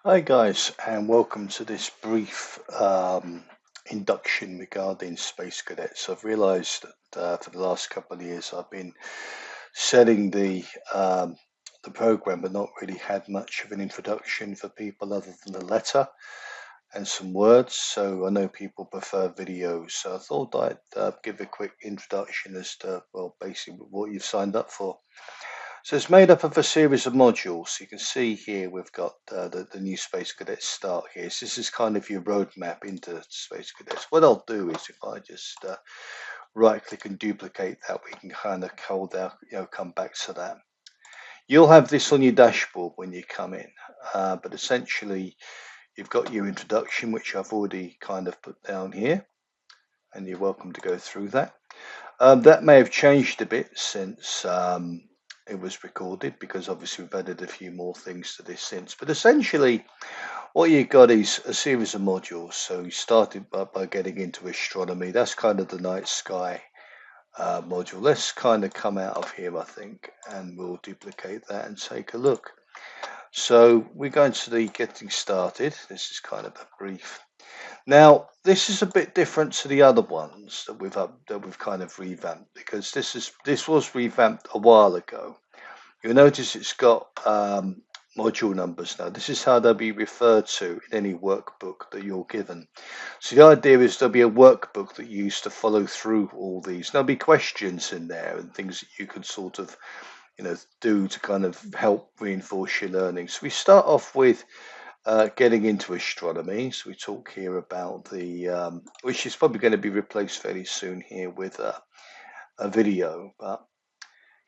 Hi guys, and welcome to this brief induction regarding Space Cadets. I've realised that for the last couple of years I've been setting the program, but not really had much of an introduction for people other than a letter and some words. So I know people prefer videos, so I thought I'd give a quick introduction as to basically what you've signed up for. So it's made up of a series of modules. You can see here we've got the new Space Cadets start here. So this is kind of your roadmap into Space Cadets. What I'll do is if I just right click and duplicate that, we can kind of come back to that. You'll have this on your dashboard when you come in, but essentially you've got your introduction, which I've already kind of put down here, and you're welcome to go through that. That may have changed a bit since it was recorded because obviously we've added a few more things to this since. But essentially, what you got is a series of modules. So you started by getting into astronomy. That's kind of the night sky module. Let's kind of come out of here, I think, and we'll duplicate that and take a look. So we're going to the getting started. This is kind of a brief. Now, this is a bit different to the other ones that we've kind of revamped because this was revamped a while ago. You'll notice it's got module numbers now. This is how they'll be referred to in any workbook that you're given. So the idea is there'll be a workbook that you use to follow through all these. There'll be questions in there and things that you can sort of, do to kind of help reinforce your learning. So we start off with getting into astronomy. So we talk here about which is probably going to be replaced fairly soon here with a video, but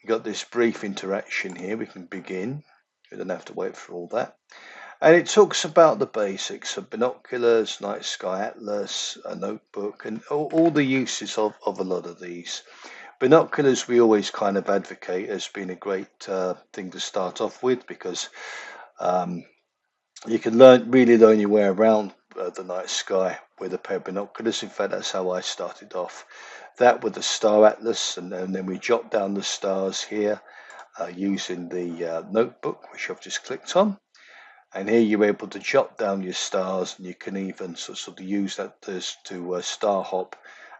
you got this brief interaction here. We can begin. We don't have to wait for all that. And it talks about the basics of binoculars, night sky atlas, a notebook, and all the uses of a lot of these. Binoculars we always kind of advocate as being a great thing to start off with because um, you can really learn your way around the night sky with a pair of binoculars. In fact, that's how I started off. That with the star atlas, and then we jot down the stars here using the notebook, which I've just clicked on. And here you're able to jot down your stars, and you can even sort of use that to star hop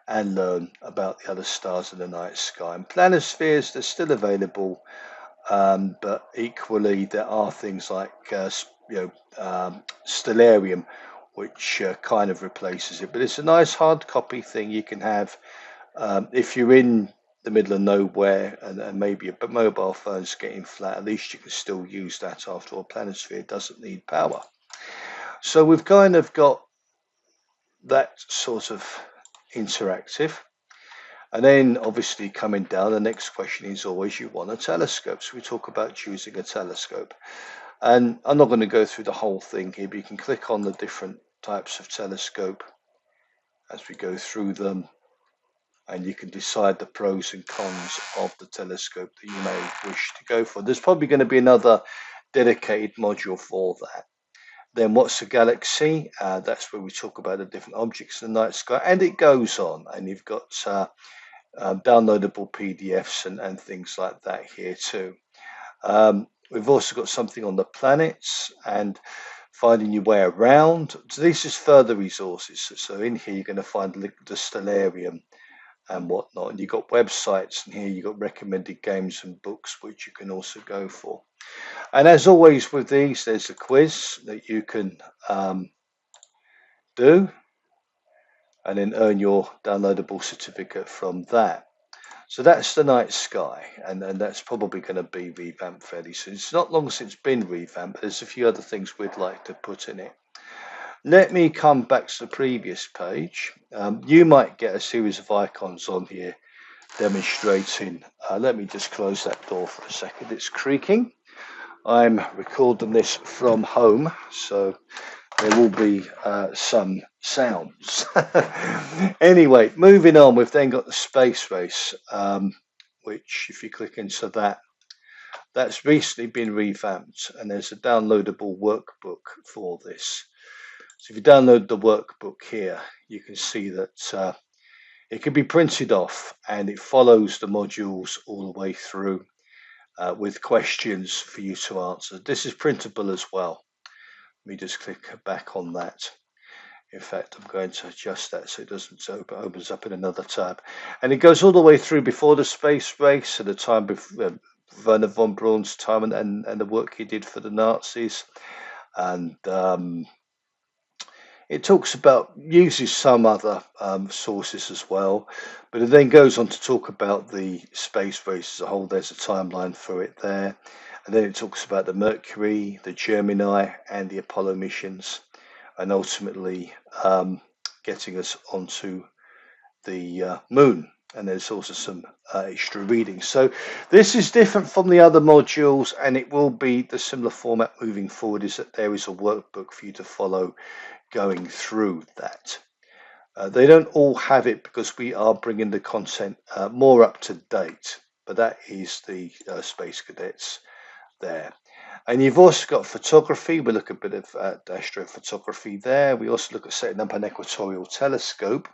and learn about the other stars in the night sky. And planispheres, they're still available, but equally there are things like stellarium, which kind of replaces it. But it's a nice hard copy thing you can have if you're in the middle of nowhere and maybe a mobile phone's getting flat. At least you can still use that after all. Planisphere doesn't need power. So we've kind of got that sort of interactive. And then obviously coming down, the next question is always you want a telescope. So we talk about choosing a telescope. And I'm not going to go through the whole thing here, but you can click on the different types of telescope as we go through them. And you can decide the pros and cons of the telescope that you may wish to go for. There's probably going to be another dedicated module for that. Then what's a galaxy? That's where we talk about the different objects in the night sky, and it goes on. And you've got downloadable PDFs and things like that here too. We've also got something on the planets and finding your way around. So this is further resources. So in here you're going to find the stellarium and whatnot. And you've got websites, and here you've got recommended games and books which you can also go for. And as always with these, there's a quiz that you can do and then earn your downloadable certificate from that. So that's the night sky, and that's probably going to be revamped fairly soon. It's not long since it's been revamped, but there's a few other things we'd like to put in it. Let me come back to the previous page. You might get a series of icons on here demonstrating. Let me just close that door for a second. It's creaking. I'm recording this from home, so there will be some sounds. Anyway, moving on, we've then got the space race, which if you click into that, that's recently been revamped, and there's a downloadable workbook for this. So if you download the workbook here, you can see that it can be printed off, and it follows the modules all the way through with questions for you to answer. This is printable as well. Let me just click back on that. In fact, I'm going to adjust that so it doesn't opens up in another tab. And it goes all the way through before the space race and the time before Werner von Braun's time and the work he did for the Nazis. And it talks about, uses some other sources as well, but it then goes on to talk about the space race as a whole. There's a timeline for it there. And then it talks about the Mercury, the Gemini, and the Apollo missions, and ultimately getting us onto the moon. And there's also some extra reading. So this is different from the other modules, and it will be the similar format moving forward, is that there is a workbook for you to follow going through that. They don't all have it because we are bringing the content more up to date, but that is the Space Cadets there. And you've also got photography. We look a bit of astrophotography there. We also look at setting up an equatorial telescope.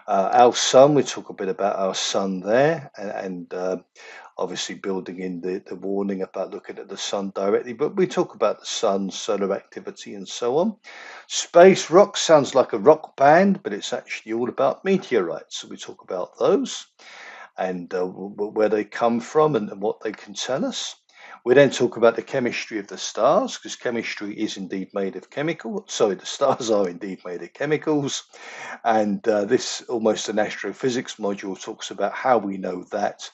Our sun, we talk a bit about our sun there, and obviously building in the warning about looking at the sun directly. But we talk about the sun, solar activity, and so on. Space rock sounds like a rock band, but it's actually all about meteorites. So we talk about those and where they come from and what they can tell us. We then talk about the chemistry of the stars, because chemistry is indeed made of chemicals. Sorry, the stars are indeed made of chemicals. And this, almost an astrophysics module, talks about how we know that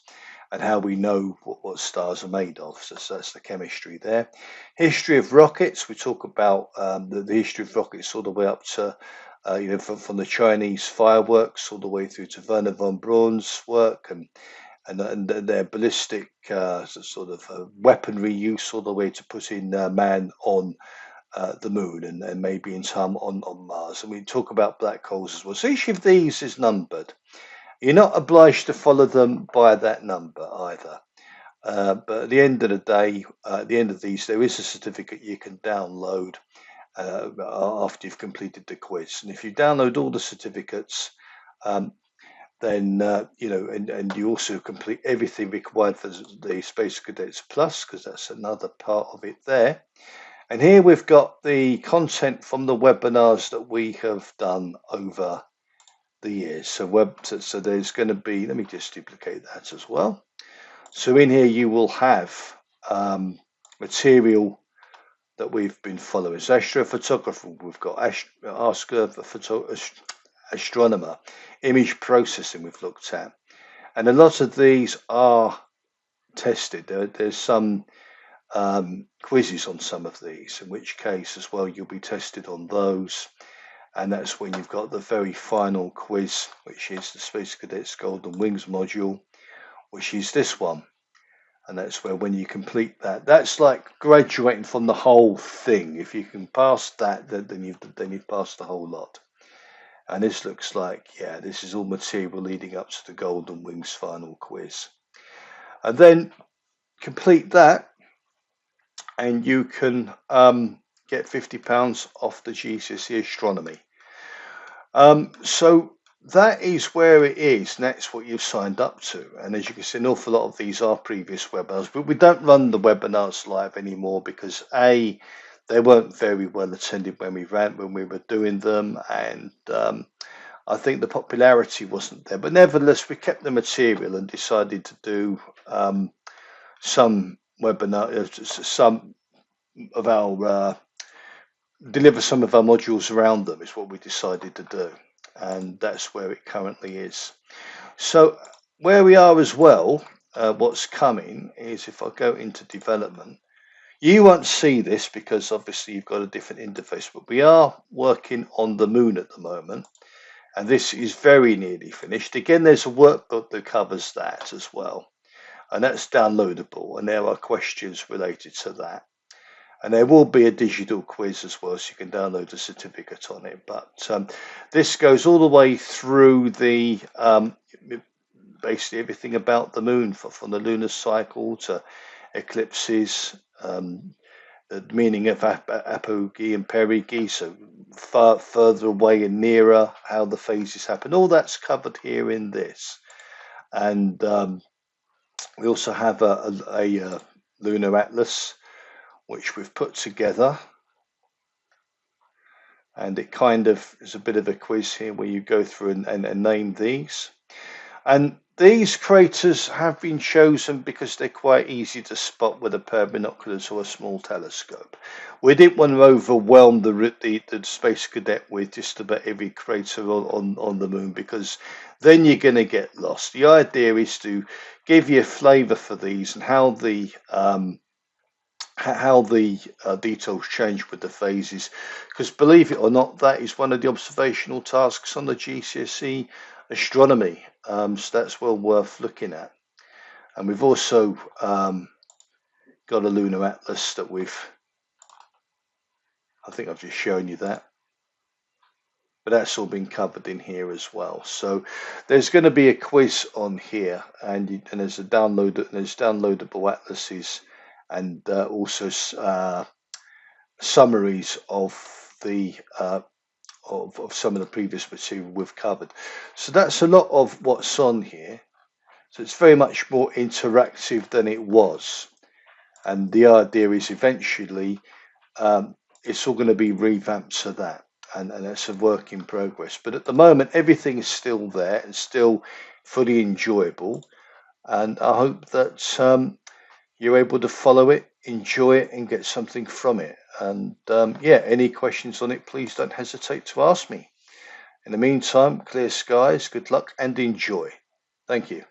and how we know what stars are made of. So that's the chemistry there. History of rockets. We talk about the history of rockets all the way up to, from the Chinese fireworks all the way through to Werner von Braun's work and their ballistic sort of weaponry use all the way to putting man on the moon and maybe in time on Mars. And we talk about black holes as well. So each of these is numbered. You're not obliged to follow them by that number either. But at the end of the day, at the end of these, there is a certificate you can download after you've completed the quiz. And if you download all the certificates, then and you also complete everything required for the Space Cadets Plus, because that's another part of it there. And here we've got the content from the webinars that we have done over the years. So there's going to be, let me just duplicate that as well. So in here you will have material that we've been following. So astrophotography, we've got Ask a Astronomer, image processing we've looked at. And a lot of these are tested. There's some quizzes on some of these, in which case as well you'll be tested on those. And that's when you've got the very final quiz, which is the Space Cadets Golden Wings module, which is this one. And that's where when you complete that, that's like graduating from the whole thing. If you can pass that, then you've passed the whole lot. And this looks like, yeah, this is all material leading up to the Golden Wings final quiz. And then complete that, and you can get £50 off the GCSE Astronomy. So that is where it is, and that's what you've signed up to. And as you can see, an awful lot of these are previous webinars, but we don't run the webinars live anymore because they weren't very well attended when we were doing them, and I think the popularity wasn't there. But nevertheless, we kept the material and decided to do some webinar, some of our deliver some of our modules around them is what we decided to do, and that's where it currently is. So where we are as well, what's coming is, if I go into development, you won't see this because obviously you've got a different interface, but we are working on the moon at the moment, and this is very nearly finished. Again, there's a workbook that covers that as well, and that's downloadable, and there are questions related to that. And there will be a digital quiz as well, so you can download a certificate on it. But this goes all the way through the basically everything about the moon, from the lunar cycle to eclipses, the meaning of apogee and perigee, so far further away and nearer, how the phases happen. All that's covered here in this. And we also have a lunar atlas, which we've put together, And it kind of is a bit of a quiz here where you go through and name these. And these craters have been chosen because they're quite easy to spot with a pair of binoculars or a small telescope. We didn't want to overwhelm the Space Cadet with just about every crater on the moon, because then you're going to get lost. The idea is to give you a flavour for these and how the details change with the phases, because believe it or not, that is one of the observational tasks on the GCSE astronomy. So that's well worth looking at. And we've also got a lunar atlas that I think I've just shown you that, but that's all been covered in here as well. So there's going to be a quiz on here, and there's downloadable atlases, and also summaries of the of some of the previous material we've covered. So that's a lot of what's on here. So it's very much more interactive than it was, and the idea is eventually it's all going to be revamped to that, and it's a work in progress. But at the moment, everything is still there and still fully enjoyable, and I hope that you're able to follow it, enjoy it, and get something from it. And yeah, any questions on it, please don't hesitate to ask me. In the meantime, clear skies, good luck, and enjoy. Thank you.